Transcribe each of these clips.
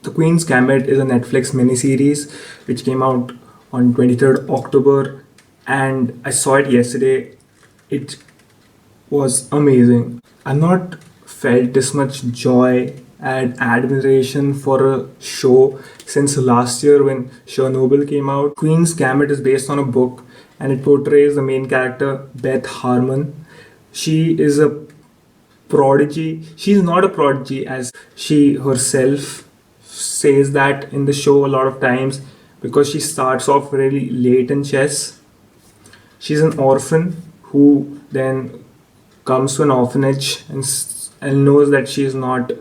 The Queen's Gambit is a Netflix miniseries which came out on 23rd October, and I saw it yesterday. It was amazing. I've not felt this much joy and admiration for a show since last year when Chernobyl came out. Queen's Gambit is based on a book and it portrays the main character, Beth Harmon. She is a prodigy. She's not a prodigy as she herself says that in the show a lot of times, because she starts off really late in chess. She's an orphan who then comes to an orphanage and knows that she is not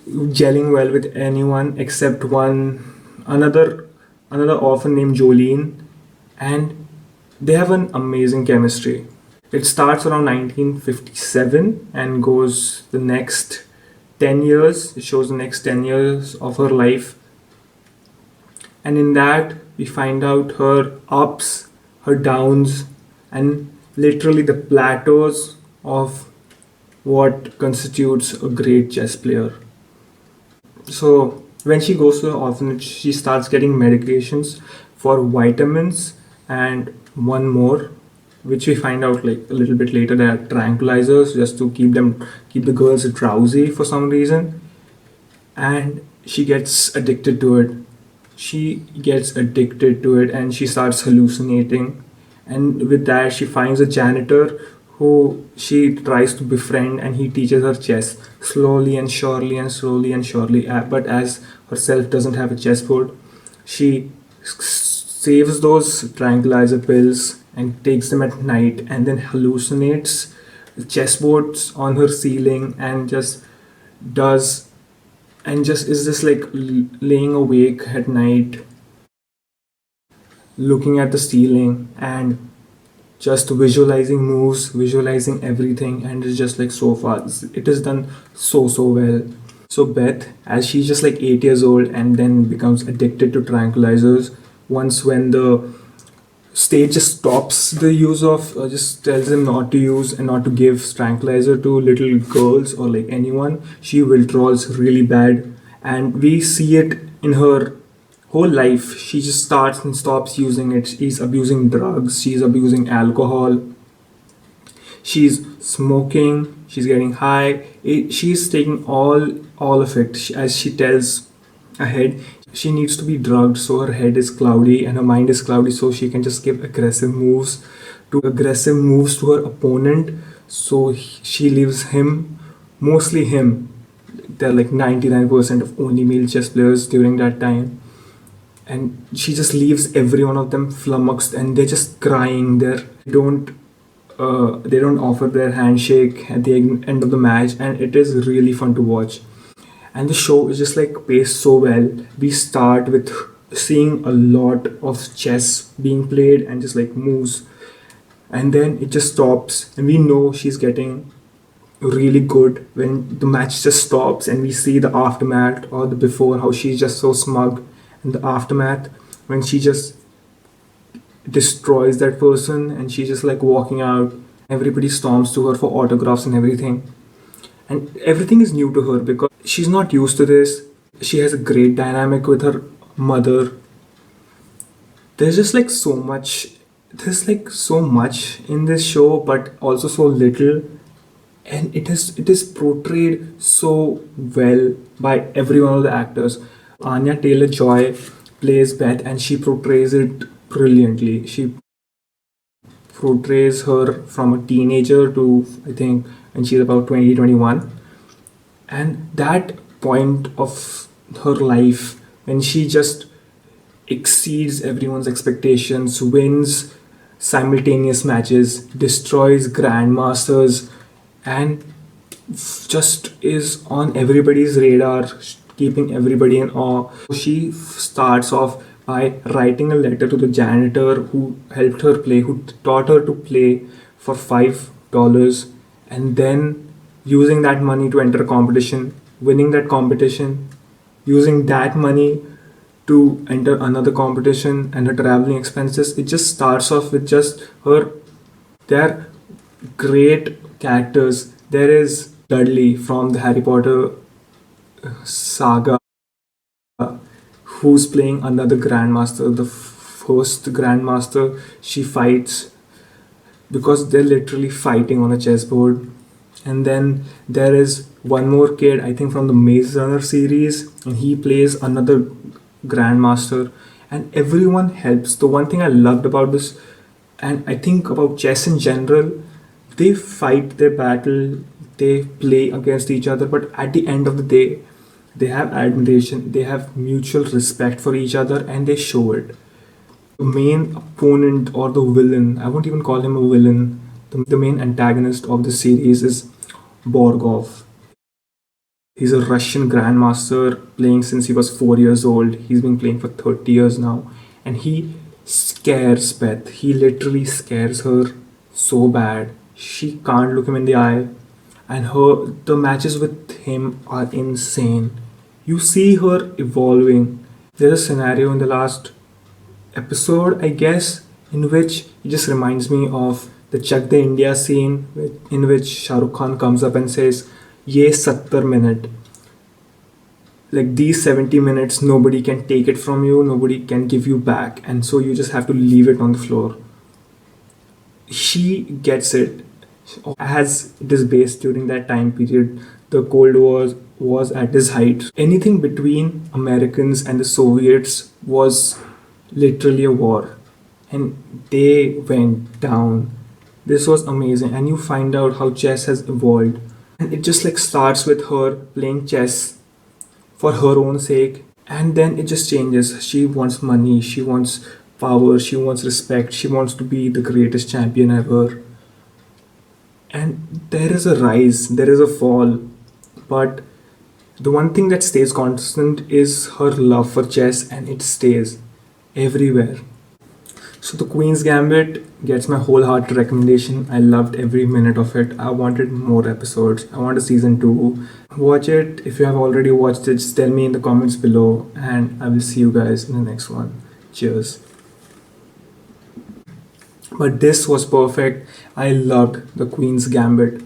gelling well with anyone except another orphan named Jolene, and they have an amazing chemistry. It starts around 1957 and goes the next 10 years. It shows the next 10 years of her life. And in that, we find out her ups, her downs, and literally the plateaus of what constitutes a great chess player. So, when she goes to the orphanage, she starts getting medications for vitamins and one more, which we find out like a little bit later, they are tranquilizers just to keep the girls drowsy for some reason. And she gets addicted to it. And she starts hallucinating. And with that, she finds a janitor who she tries to befriend, and he teaches her chess slowly and surely and slowly and surely. But as herself doesn't have a chessboard, she saves those tranquilizer pills and takes them at night and then hallucinates chessboards on her ceiling and just does and just is just like laying awake at night looking at the ceiling and just visualizing moves, visualizing everything, and it's just like so fast. It is done so well. So Beth, as she's just like 8 years old and then becomes addicted to tranquilizers, once when the state just stops the use of just tells them not to use and not to give tranquilizer to little girls or like anyone, she withdraws really bad, and we see it in her whole life. She just starts and stops using it. She's abusing drugs, she's abusing alcohol, she's smoking, she's getting high. She's taking all of it. As she tells ahead, she needs to be drugged so her head is cloudy and her mind is cloudy, so she can just give aggressive moves to her opponent. So she leaves him, mostly him. They're like 99% of only male chess players during that time, and she just leaves every one of them flummoxed, and they're just crying there. They don't offer their handshake at the end of the match, and it is really fun to watch. And the show is just like paced so well. We start with seeing a lot of chess being played and just like moves, and then it just stops, and we know she's getting really good when the match just stops, and we see the aftermath or the before, how she's just so smug, and the aftermath when she just destroys that person and she's just like walking out. Everybody storms to her for autographs and everything. And everything is new to her because she's not used to this. She has a great dynamic with her mother. There's just like so much. There's like so much in this show, but also so little. And it is portrayed so well by every one of the actors. Anya Taylor-Joy plays Beth, and she portrays it brilliantly. She portrays her from a teenager to, I think, when she's about 20, 21. And that point of her life when she just exceeds everyone's expectations, wins simultaneous matches, destroys grandmasters, and just is on everybody's radar, keeping everybody in awe. She starts off by writing a letter to the janitor who helped her play, who taught her to play for $5, and then using that money to enter a competition, winning that competition, using that money to enter another competition and her traveling expenses. It just starts off with just her. They're great characters. There is Dudley from the Harry Potter saga, who's playing another Grandmaster, the first Grandmaster. She fights because they're literally fighting on a chessboard. And then there is one more kid, I think from the Maze Runner series, and he plays another Grandmaster. And everyone helps. The one thing I loved about this, and I think about chess in general, they fight their battle, they play against each other, but at the end of the day, they have admiration, they have mutual respect for each other, and they show it. The main opponent or the villain, I won't even call him a villain, the main antagonist of the series is Borgov. He's a Russian grandmaster playing since he was 4 years old. He's been playing for 30 years now. And he scares Beth. He literally scares her so bad. She can't look him in the eye. And the matches with him are insane. You see her evolving. There's a scenario in the last episode, I guess, in which it just reminds me of the Chak De India scene in which Shah Rukh Khan comes up and says, Ye 70 minute. Like these 70 minutes, nobody can take it from you, nobody can give you back, and so you just have to leave it on the floor. She gets it. As it is based during that time period, the Cold War was at its height. Anything between Americans and the Soviets was literally a war, and they went down. This was amazing, and you find out how chess has evolved. And it just like starts with her playing chess for her own sake, and then it just changes. She wants money, she wants power, she wants respect, she wants to be the greatest champion ever. And there is a rise, there is a fall, but the one thing that stays constant is her love for chess, and it stays everywhere. So the Queen's Gambit gets my wholehearted recommendation. I loved every minute of it. I wanted more episodes. I want a season 2. Watch it. If you have already watched it, just tell me in the comments below, and I will see you guys in the next one. Cheers. But this was perfect. I loved the Queen's Gambit.